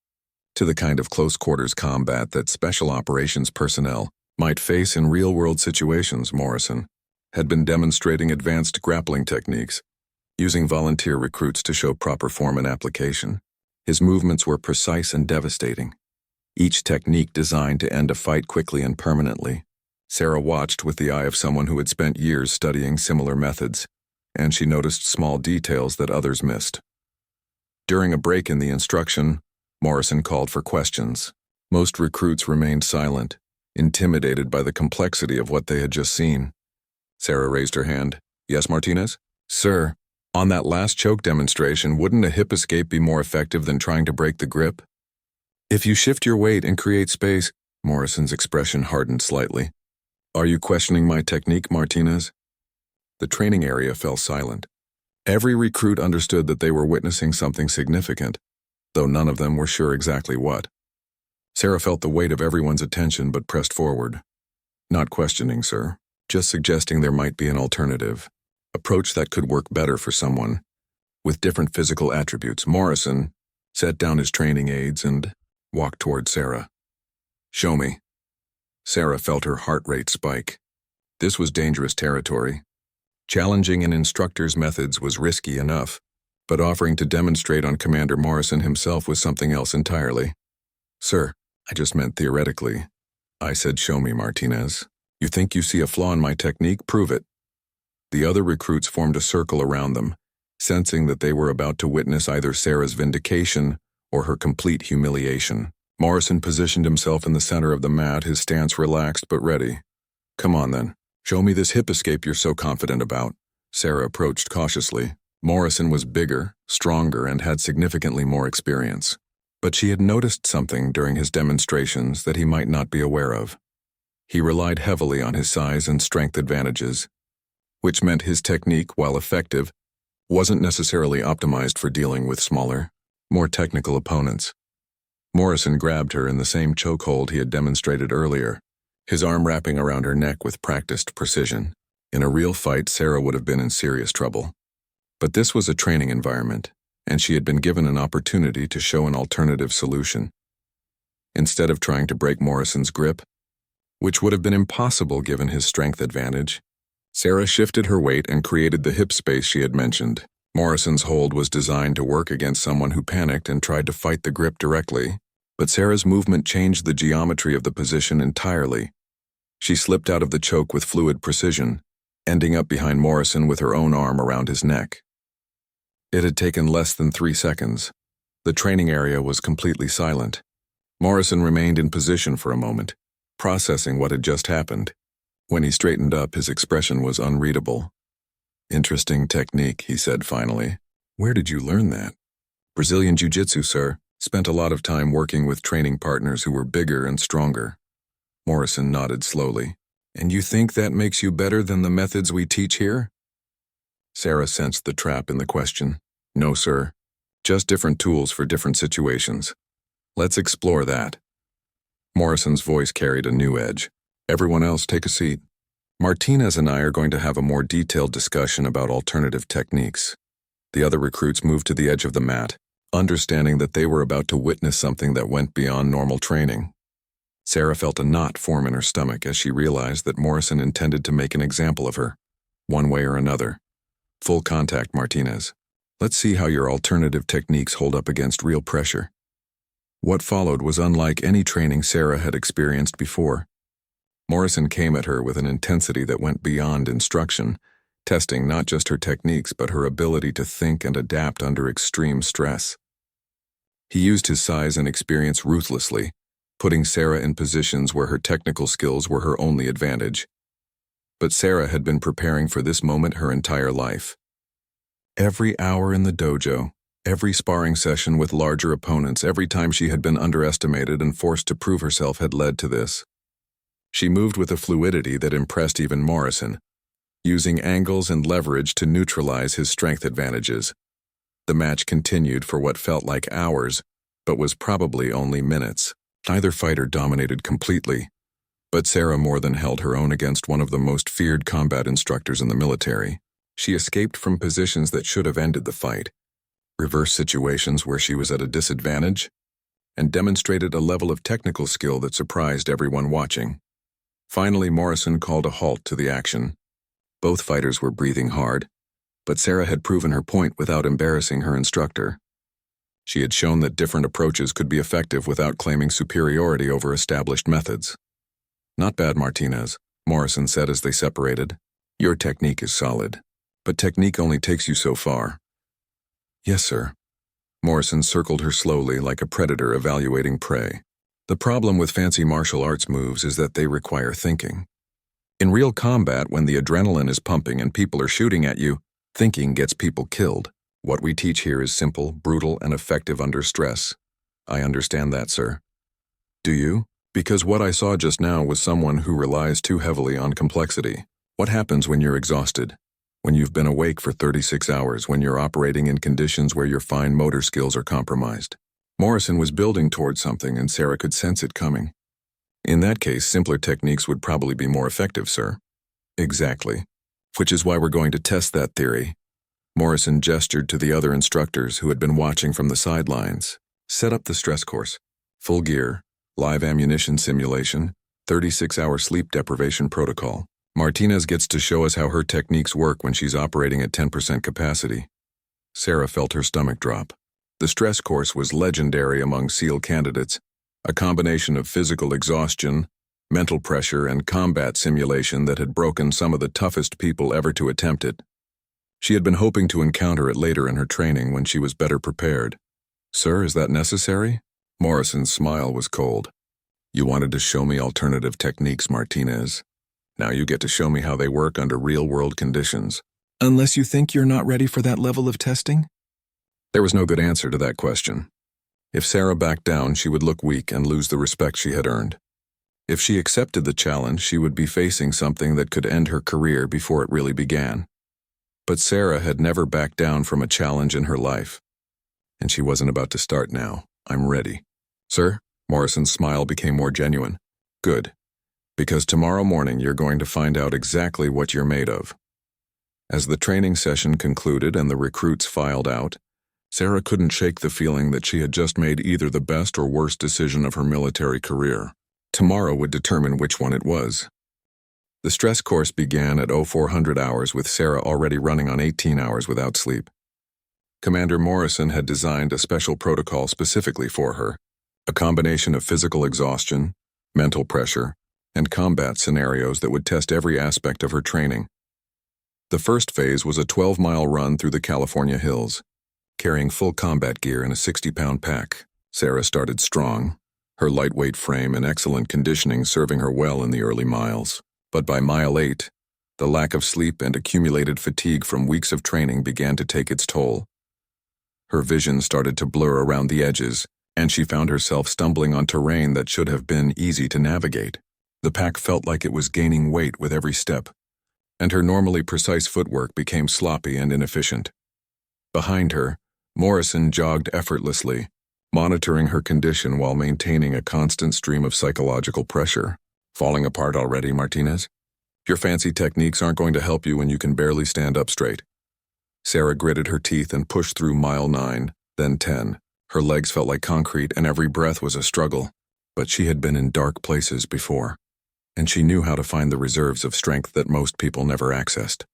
to the kind of close-quarters combat that special operations personnel might face in real-world situations. Morrison had been demonstrating advanced grappling techniques, using volunteer recruits to show proper form and application. His movements were precise and devastating, each technique designed to end a fight quickly and permanently. Sarah watched with the eye of someone who had spent years studying similar methods, and she noticed small details that others missed. During a break in the instruction, Morrison called for questions. Most recruits remained silent, intimidated by the complexity of what they had just seen. Sarah raised her hand. "Yes, Martinez?" "Sir, on that last choke demonstration, wouldn't a hip escape be more effective than trying to break the grip?" "If you shift your weight and create space," Morrison's expression hardened slightly. "Are you questioning my technique, Martinez?" The training area fell silent. Every recruit understood that they were witnessing something significant, though none of them were sure exactly what. Sarah felt the weight of everyone's attention but pressed forward. "Not questioning, sir. Just suggesting there might be an alternative approach that could work better for someone with different physical attributes." Morrison set down his training aids and walked toward Sarah. "Show me." Sarah felt her heart rate spike. This was dangerous territory. Challenging an instructor's methods was risky enough, but offering to demonstrate on Commander Morrison himself was something else entirely. "Sir, I just meant theoretically. I said show me, Martinez. You think you see a flaw in my technique? Prove it." The other recruits formed a circle around them, sensing that they were about to witness either Sarah's vindication or her complete humiliation. Morrison positioned himself in the center of the mat, his stance relaxed but ready. "Come on then. Show me this hip escape you're so confident about." Sarah approached cautiously. Morrison was bigger, stronger, and had significantly more experience. But she had noticed something during his demonstrations that he might not be aware of. He relied heavily on his size and strength advantages, which meant his technique, while effective, wasn't necessarily optimized for dealing with smaller, more technical opponents. Morrison grabbed her in the same chokehold he had demonstrated earlier, his arm wrapping around her neck with practiced precision. In a real fight, Sarah would have been in serious trouble. But this was a training environment, and she had been given an opportunity to show an alternative solution. Instead of trying to break Morrison's grip, which would have been impossible given his strength advantage, Sarah shifted her weight and created the hip space she had mentioned. Morrison's hold was designed to work against someone who panicked and tried to fight the grip directly, but Sarah's movement changed the geometry of the position entirely. She slipped out of the choke with fluid precision, ending up behind Morrison with her own arm around his neck. It had taken less than 3 seconds. The training area was completely silent. Morrison remained in position for a moment, processing what had just happened. When he straightened up, his expression was unreadable. "Interesting technique," he said finally. "Where did you learn that?" "Brazilian Jiu-Jitsu, sir. Spent a lot of time working with training partners who were bigger and stronger." Morrison nodded slowly. "And you think that makes you better than the methods we teach here?" Sarah sensed the trap in the question. "No, sir. Just different tools for different situations. Let's explore that." Morrison's voice carried a new edge. "Everyone else, take a seat. Martinez and I are going to have a more detailed discussion about alternative techniques." The other recruits moved to the edge of the mat, understanding that they were about to witness something that went beyond normal training. Sarah felt a knot form in her stomach as she realized that Morrison intended to make an example of her, one way or another. "Full contact, Martinez. Let's see how your alternative techniques hold up against real pressure." What followed was unlike any training Sarah had experienced before. Morrison came at her with an intensity that went beyond instruction, testing not just her techniques but her ability to think and adapt under extreme stress. He used his size and experience ruthlessly, putting Sarah in positions where her technical skills were her only advantage. But Sarah had been preparing for this moment her entire life. Every hour in the dojo, every sparring session with larger opponents, every time she had been underestimated and forced to prove herself had led to this. She moved with a fluidity that impressed even Morrison, using angles and leverage to neutralize his strength advantages. The match continued for what felt like hours, but was probably only minutes. Neither fighter dominated completely, but Sarah more than held her own against one of the most feared combat instructors in the military. She escaped from positions that should have ended the fight, reversed situations where she was at a disadvantage, and demonstrated a level of technical skill that surprised everyone watching. Finally, Morrison called a halt to the action. Both fighters were breathing hard, but Sarah had proven her point without embarrassing her instructor. She had shown that different approaches could be effective without claiming superiority over established methods. "Not bad, Martinez," Morrison said as they separated. "Your technique is solid, but technique only takes you so far." "Yes, sir." Morrison circled her slowly like a predator evaluating prey. "The problem with fancy martial arts moves is that they require thinking. In real combat, when the adrenaline is pumping and people are shooting at you, thinking gets people killed. What we teach here is simple, brutal, and effective under stress." "I understand that, sir." "Do you? Because what I saw just now was someone who relies too heavily on complexity. What happens when you're exhausted? When you've been awake for 36 hours, when you're operating in conditions where your fine motor skills are compromised?" Morrison was building towards something, and Sarah could sense it coming. "In that case, simpler techniques would probably be more effective, sir." "Exactly. Which is why we're going to test that theory." Morrison gestured to the other instructors who had been watching from the sidelines. "Set up the stress course. Full gear, live ammunition simulation, 36-hour sleep deprivation protocol. Martinez gets to show us how her techniques work when she's operating at 10% capacity." Sarah felt her stomach drop. The stress course was legendary among SEAL candidates, a combination of physical exhaustion, mental pressure, and combat simulation that had broken some of the toughest people ever to attempt it. She had been hoping to encounter it later in her training when she was better prepared. "Sir, is that necessary?" Morrison's smile was cold. "You wanted to show me alternative techniques, Martinez. Now you get to show me how they work under real-world conditions." "Unless you think you're not ready for that level of testing?" There was no good answer to that question. If Sarah backed down, she would look weak and lose the respect she had earned. If she accepted the challenge, she would be facing something that could end her career before it really began. But Sarah had never backed down from a challenge in her life. And she wasn't about to start now. "I'm ready." "Sir?" Morrison's smile became more genuine. "Good. Because tomorrow morning you're going to find out exactly what you're made of." As the training session concluded and the recruits filed out, Sarah couldn't shake the feeling that she had just made either the best or worst decision of her military career. Tomorrow would determine which one it was. The stress course began at 0400 hours with Sarah already running on 18 hours without sleep. Commander Morrison had designed a special protocol specifically for her, a combination of physical exhaustion, mental pressure, and combat scenarios that would test every aspect of her training. The first phase was a 12-mile run through the California hills. carrying full combat gear in a 60-pound pack. Sarah started strong, her lightweight frame and excellent conditioning serving her well in the early miles. But by mile 8, the lack of sleep and accumulated fatigue from weeks of training began to take its toll. Her vision started to blur around the edges, and she found herself stumbling on terrain that should have been easy to navigate. The pack felt like it was gaining weight with every step, and her normally precise footwork became sloppy and inefficient. Behind her, Morrison jogged effortlessly, monitoring her condition while maintaining a constant stream of psychological pressure. Falling apart already, Martinez? Your fancy techniques aren't going to help you when you can barely stand up straight. Sarah gritted her teeth and pushed through mile 9, then 10. Her legs felt like concrete and every breath was a struggle, but she had been in dark places before, and she knew how to find the reserves of strength that most people never accessed.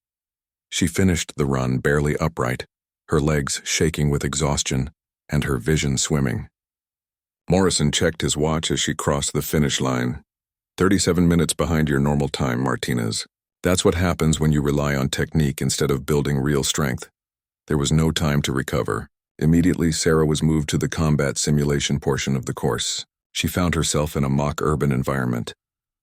She finished the run barely upright, her legs shaking with exhaustion and her vision swimming. Morrison checked his watch as she crossed the finish line. 37 minutes behind your normal time, Martinez. That's what happens when you rely on technique instead of building real strength. There was no time to recover. Immediately, Sarah was moved to the combat simulation portion of the course. She found herself in a mock urban environment,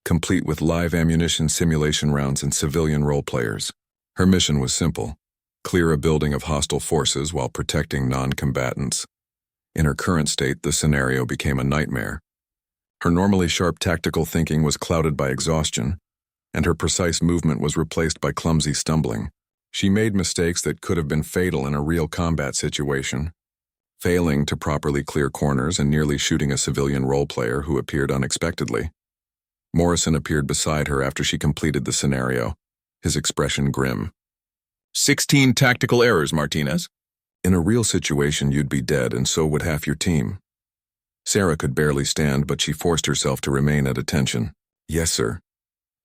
complete with live ammunition simulation rounds and civilian role players. Her mission was simple: clear a building of hostile forces while protecting non-combatants. In her current state, the scenario became a nightmare. Her normally sharp tactical thinking was clouded by exhaustion, and her precise movement was replaced by clumsy stumbling. She made mistakes that could have been fatal in a real combat situation, failing to properly clear corners and nearly shooting a civilian role player who appeared unexpectedly. Morrison appeared beside her after she completed the scenario, his expression grim. 16 tactical errors, Martinez. In a real situation, you'd be dead, and so would half your team. Sarah could barely stand, but she forced herself to remain at attention. Yes, sir.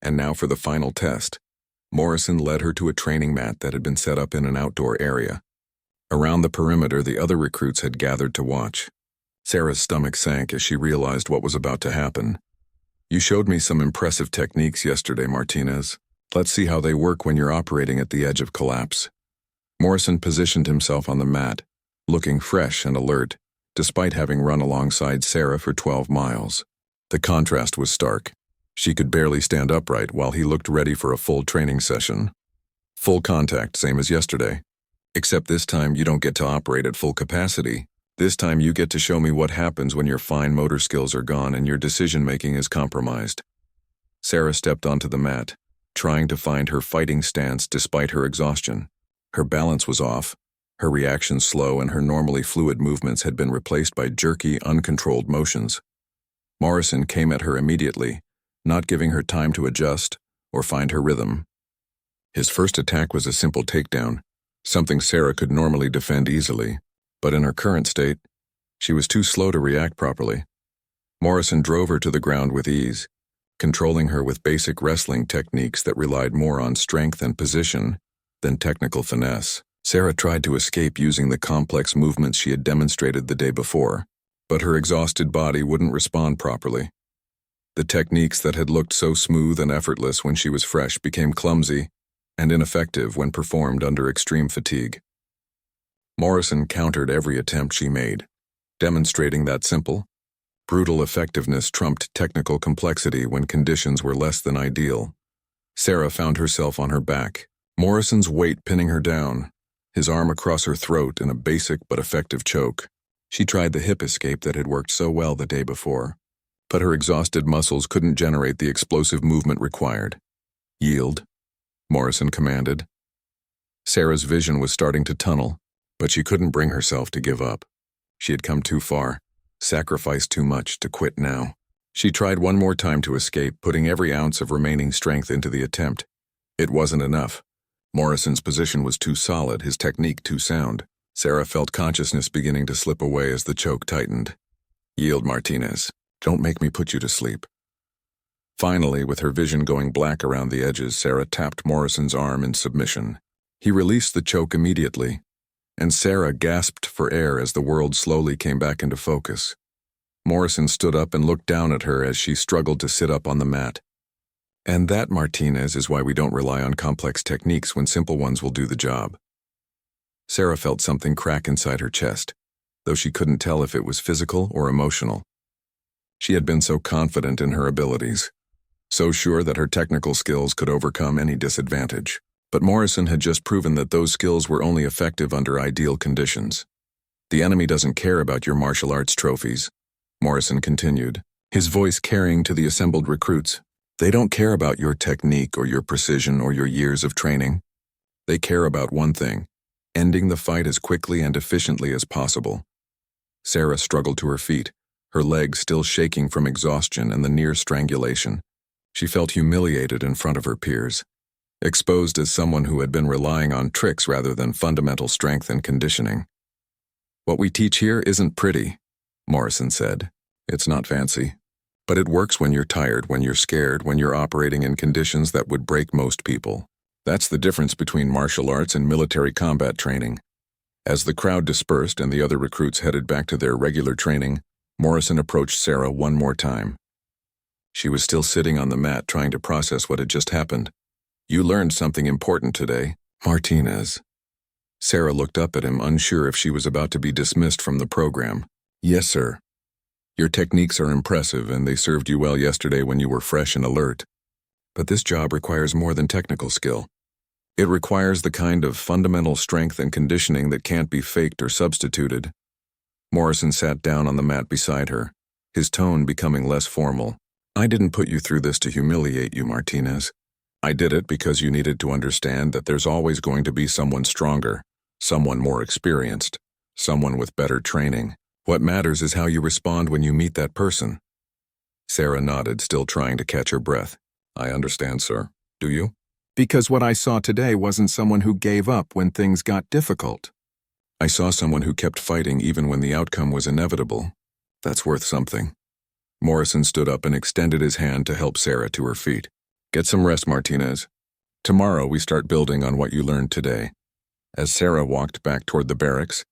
And now for the final test. Morrison led her to a training mat that had been set up in an outdoor area. Around the perimeter, the other recruits had gathered to watch. Sarah's stomach sank as she realized what was about to happen. You showed me some impressive techniques yesterday, Martinez. Let's see how they work when you're operating at the edge of collapse. Morrison positioned himself on the mat, looking fresh and alert, despite having run alongside Sarah for 12 miles. The contrast was stark. She could barely stand upright while he looked ready for a full training session. Full contact, same as yesterday. Except this time you don't get to operate at full capacity. This time you get to show me what happens when your fine motor skills are gone and your decision-making is compromised. Sarah stepped onto the mat, trying to find her fighting stance despite her exhaustion. Her balance was off, her reactions slow, and her normally fluid movements had been replaced by jerky, uncontrolled motions. Morrison came at her immediately, not giving her time to adjust or find her rhythm. His first attack was a simple takedown, something Sarah could normally defend easily, but in her current state, she was too slow to react properly. Morrison drove her to the ground with ease, controlling her with basic wrestling techniques that relied more on strength and position than technical finesse. Sarah tried to escape using the complex movements she had demonstrated the day before, but her exhausted body wouldn't respond properly. The techniques that had looked so smooth and effortless when she was fresh became clumsy and ineffective when performed under extreme fatigue. Morrison countered every attempt she made, demonstrating that simple, brutal effectiveness trumped technical complexity when conditions were less than ideal. Sarah found herself on her back, Morrison's weight pinning her down, his arm across her throat in a basic but effective choke. She tried the hip escape that had worked so well the day before, but her exhausted muscles couldn't generate the explosive movement required. Yield, Morrison commanded. Sarah's vision was starting to tunnel, but she couldn't bring herself to give up. She had come too far, sacrificed too much to quit now. She tried one more time to escape, putting every ounce of remaining strength into the attempt. It wasn't enough. Morrison's position was too solid, his technique too sound. Sarah felt consciousness beginning to slip away as the choke tightened. Yield, Martinez. Don't make me put you to sleep. Finally, with her vision going black around the edges, Sarah tapped Morrison's arm in submission. He released the choke immediately, and Sarah gasped for air as the world slowly came back into focus. Morrison stood up and looked down at her as she struggled to sit up on the mat. And that, Martinez, is why we don't rely on complex techniques when simple ones will do the job. Sarah felt something crack inside her chest, though she couldn't tell if it was physical or emotional. She had been so confident in her abilities, so sure that her technical skills could overcome any disadvantage. But Morrison had just proven that those skills were only effective under ideal conditions. The enemy doesn't care about your martial arts trophies, Morrison continued, his voice carrying to the assembled recruits. They don't care about your technique or your precision or your years of training. They care about one thing: ending the fight as quickly and efficiently as possible. Sarah struggled to her feet, her legs still shaking from exhaustion and the near strangulation. She felt humiliated in front of her peers, exposed as someone who had been relying on tricks rather than fundamental strength and conditioning. What we teach here isn't pretty, Morrison said. It's not fancy. But it works when you're tired, when you're scared, when you're operating in conditions that would break most people. That's the difference between martial arts and military combat training. As the crowd dispersed and the other recruits headed back to their regular training, Morrison approached Sarah one more time. She was still sitting on the mat trying to process what had just happened. You learned something important today, Martinez. Sarah looked up at him, unsure if she was about to be dismissed from the program. Yes, sir. Your techniques are impressive and they served you well yesterday when you were fresh and alert. But this job requires more than technical skill. It requires the kind of fundamental strength and conditioning that can't be faked or substituted. Morrison sat down on the mat beside her, his tone becoming less formal. I didn't put you through this to humiliate you, Martinez. I did it because you needed to understand that there's always going to be someone stronger, someone more experienced, someone with better training. What matters is how you respond when you meet that person. Sarah nodded, still trying to catch her breath. I understand, sir. Do you? Because what I saw today wasn't someone who gave up when things got difficult. I saw someone who kept fighting even when the outcome was inevitable. That's worth something. Morrison stood up and extended his hand to help Sarah to her feet. Get some rest, Martinez. Tomorrow we start building on what you learned today. As Sarah walked back toward the barracks,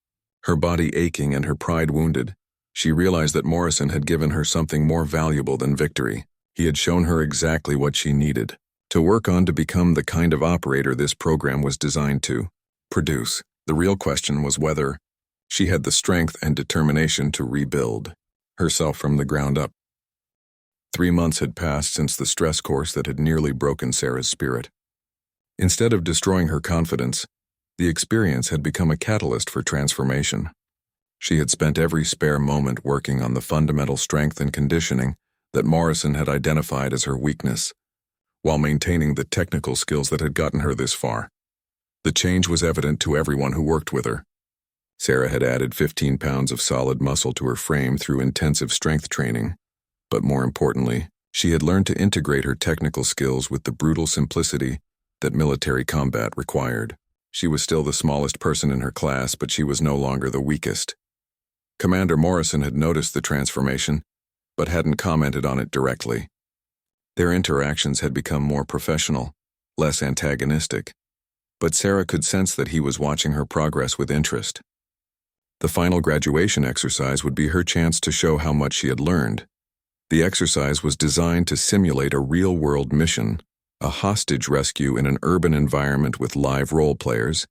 her body aching and her pride wounded, she realized that Morrison had given her something more valuable than victory. He had shown her exactly what she needed to work on to become the kind of operator this program was designed to produce. The real question was whether she had the strength and determination to rebuild herself from the ground up. 3 months had passed since the stress course that had nearly broken Sarah's spirit. Instead of destroying her confidence, the experience had become a catalyst for transformation. She had spent every spare moment working on the fundamental strength and conditioning that Morrison had identified as her weakness, while maintaining the technical skills that had gotten her this far. The change was evident to everyone who worked with her. Sarah had added 15 pounds of solid muscle to her frame through intensive strength training, but more importantly, she had learned to integrate her technical skills with the brutal simplicity that military combat required. She was still the smallest person in her class, but she was no longer the weakest. Commander Morrison had noticed the transformation, but hadn't commented on it directly. Their interactions had become more professional, less antagonistic, but Sarah could sense that he was watching her progress with interest. The final graduation exercise would be her chance to show how much she had learned. The exercise was designed to simulate a real-world mission, a hostage rescue in an urban environment with live role players,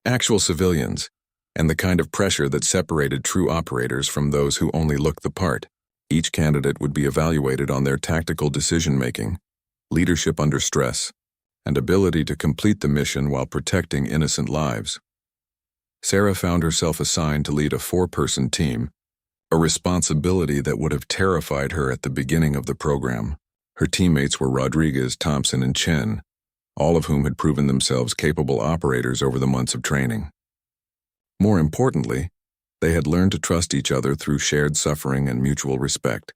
actual civilians, and the kind of pressure that separated true operators from those who only looked the part. Each candidate would be evaluated on their tactical decision-making, leadership under stress, and ability to complete the mission while protecting innocent lives. Sarah found herself assigned to lead a 4-person team, a responsibility that would have terrified her at the beginning of the program. Her teammates were Rodriguez, Thompson, and Chen, all of whom had proven themselves capable operators over the months of training. More importantly, they had learned to trust each other through shared suffering and mutual respect.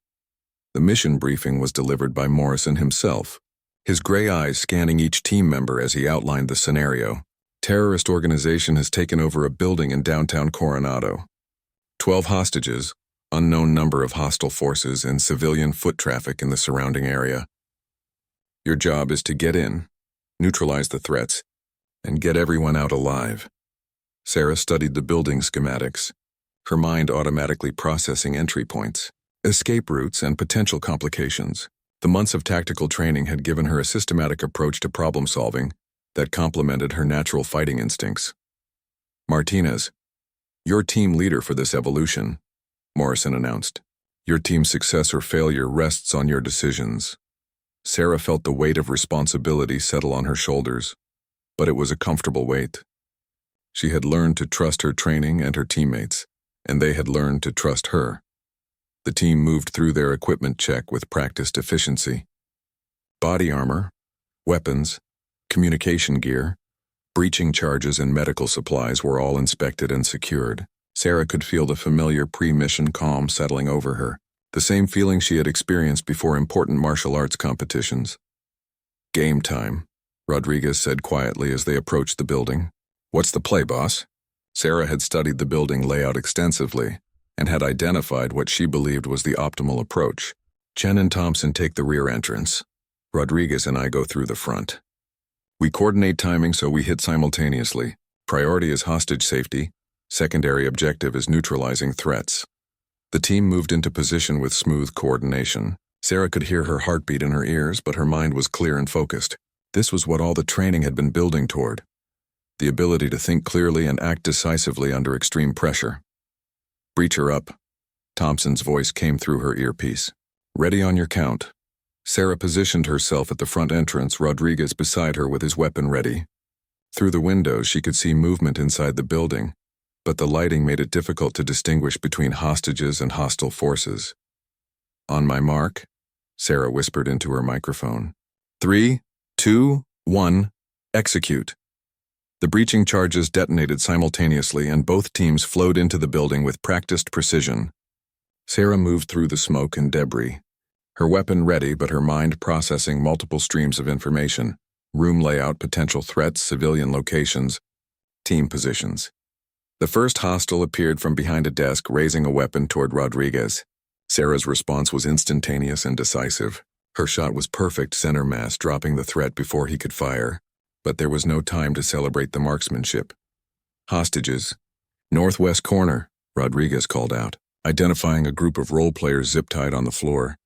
The mission briefing was delivered by Morrison himself, his gray eyes scanning each team member as he outlined the scenario. Terrorist organization has taken over a building in downtown Coronado. 12 hostages, unknown number of hostile forces, and civilian foot traffic in the surrounding area. Your job is to get in, neutralize the threats, and get everyone out alive. Sarah studied the building schematics, her mind automatically processing entry points, escape routes, and potential complications. The months of tactical training had given her a systematic approach to problem solving that complemented her natural fighting instincts. Martinez, your team leader for this evolution, Morrison announced. Your team's success or failure rests on your decisions. Sarah felt the weight of responsibility settle on her shoulders, but it was a comfortable weight. She had learned to trust her training and her teammates, and they had learned to trust her. The team moved through their equipment check with practiced efficiency. Body armor, weapons, communication gear, breaching charges and medical supplies were all inspected and secured. Sarah could feel the familiar pre-mission calm settling over her, the same feeling she had experienced before important martial arts competitions. Game time, Rodriguez said quietly as they approached the building. What's the play, boss? Sarah had studied the building layout extensively and had identified what she believed was the optimal approach. Chen and Thompson take the rear entrance. Rodriguez and I go through the front. We coordinate timing so we hit simultaneously. Priority is hostage safety. Secondary objective is neutralizing threats. The team moved into position with smooth coordination. Sarah could hear her heartbeat in her ears, but her mind was clear and focused. This was what all the training had been building toward. The ability to think clearly and act decisively under extreme pressure. Breacher up. Thompson's voice came through her earpiece. Ready on your count. Sarah positioned herself at the front entrance, Rodriguez beside her with his weapon ready. Through the windows she could see movement inside the building, but the lighting made it difficult to distinguish between hostages and hostile forces. On my mark, Sarah whispered into her microphone. 3, 2, 1, execute. The breaching charges detonated simultaneously and both teams flowed into the building with practiced precision. Sarah moved through the smoke and debris, her weapon ready but her mind processing multiple streams of information: room layout, potential threats, civilian locations, team positions. The first hostile appeared from behind a desk, raising a weapon toward Rodriguez. Sarah's response was instantaneous and decisive. Her shot was perfect center mass, dropping the threat before he could fire. But there was no time to celebrate the marksmanship. Hostages. Northwest corner, Rodriguez called out, identifying a group of role players zip-tied on the floor.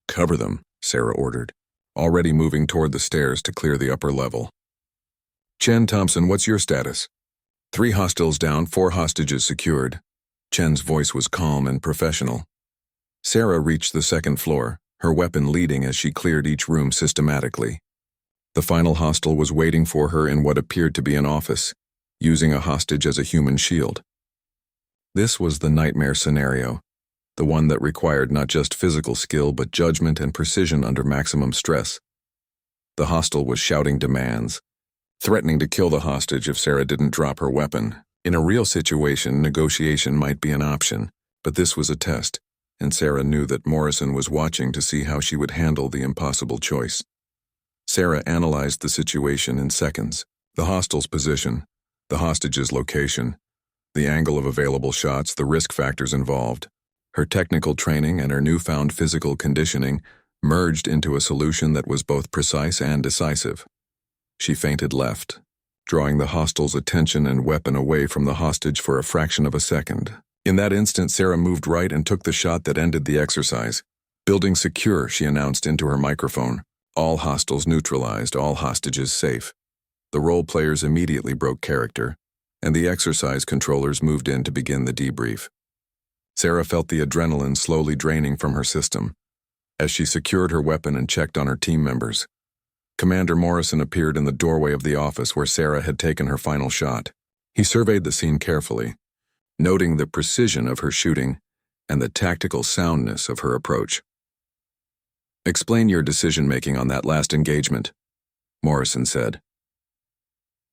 Cover them, Sarah ordered, already moving toward the stairs to clear the upper level. Chen, Thompson, what's your status? 3 hostiles down, 4 hostages secured. Chen's voice was calm and professional. Sarah reached the second floor, her weapon leading as she cleared each room systematically. The final hostile was waiting for her in what appeared to be an office, using a hostage as a human shield. This was the nightmare scenario, the one that required not just physical skill but judgment and precision under maximum stress. The hostile was shouting demands, threatening to kill the hostage if Sarah didn't drop her weapon. In a real situation, negotiation might be an option, but this was a test, and Sarah knew that Morrison was watching to see how she would handle the impossible choice. Sarah analyzed the situation in seconds: the hostile's position, the hostage's location, the angle of available shots, the risk factors involved. Her technical training and her newfound physical conditioning merged into a solution that was both precise and decisive. She feinted left, drawing the hostile's attention and weapon away from the hostage for a fraction of a second. In that instant, Sarah moved right and took the shot that ended the exercise. Building secure, she announced into her microphone. All hostiles neutralized, all hostages safe. The role players immediately broke character, and the exercise controllers moved in to begin the debrief. Sarah felt the adrenaline slowly draining from her system as she secured her weapon and checked on her team members. Commander Morrison appeared in the doorway of the office where Sarah had taken her final shot. He surveyed the scene carefully, noting the precision of her shooting and the tactical soundness of her approach. Explain your decision-making on that last engagement, Morrison said.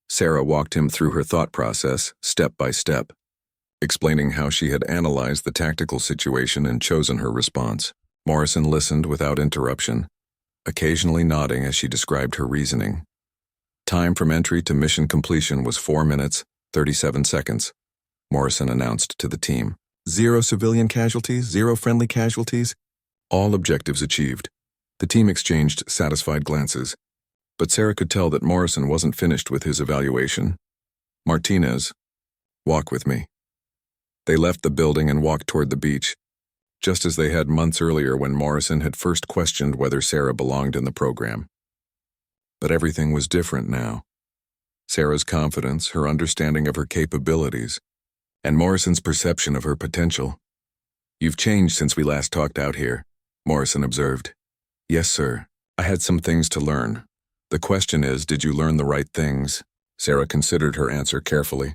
Sarah walked him through her thought process, step by step, explaining how she had analyzed the tactical situation and chosen her response. Morrison listened without interruption, occasionally nodding as she described her reasoning. Time from entry to mission completion was 4 minutes, 37 seconds, Morrison announced to the team. 0 civilian casualties, 0 friendly casualties. All objectives achieved. The team exchanged satisfied glances, but Sarah could tell that Morrison wasn't finished with his evaluation. Martinez, walk with me. They left the building and walked toward the beach, just as they had months earlier when Morrison had first questioned whether Sarah belonged in the program. But everything was different now. Sarah's confidence, her understanding of her capabilities, and Morrison's perception of her potential. "You've changed since we last talked out here," Morrison observed. "Yes, sir. I had some things to learn. The question is, did you learn the right things?" Sarah considered her answer carefully.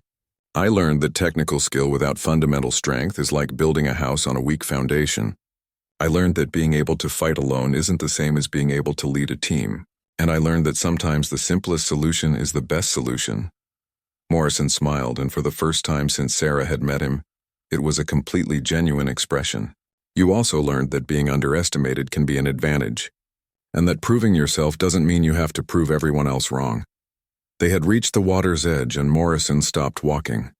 "I learned that technical skill without fundamental strength is like building a house on a weak foundation. I learned that being able to fight alone isn't the same as being able to lead a team. And I learned that sometimes the simplest solution is the best solution." Morrison smiled, and for the first time since Sarah had met him, it was a completely genuine expression. "You also learned that being underestimated can be an advantage, and that proving yourself doesn't mean you have to prove everyone else wrong." They had reached the water's edge, and Morrison stopped walking.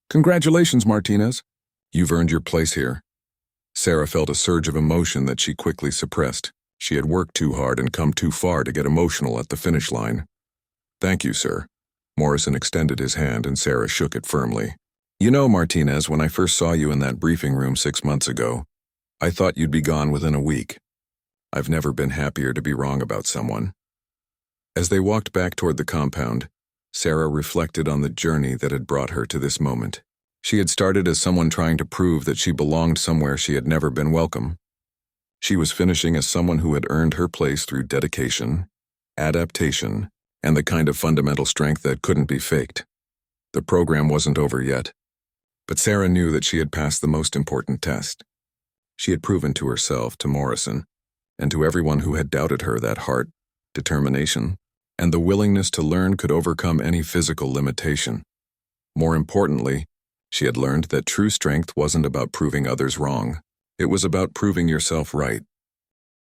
"Congratulations, Martinez. You've earned your place here." Sarah felt a surge of emotion that she quickly suppressed. She had worked too hard and come too far to get emotional at the finish line. "Thank you, sir." Morrison extended his hand, and Sarah shook it firmly. "You know, Martinez, when I first saw you in that briefing room 6 months ago, I thought you'd be gone within a week. I've never been happier to be wrong about someone." As they walked back toward the compound, Sarah reflected on the journey that had brought her to this moment. She had started as someone trying to prove that she belonged somewhere she had never been welcome. She was finishing as someone who had earned her place through dedication, adaptation, and the kind of fundamental strength that couldn't be faked. The program wasn't over yet, but Sarah knew that she had passed the most important test. She had proven to herself, to Morrison, and to everyone who had doubted her that heart, determination, and the willingness to learn could overcome any physical limitation. More importantly, she had learned that true strength wasn't about proving others wrong. It was about proving yourself right.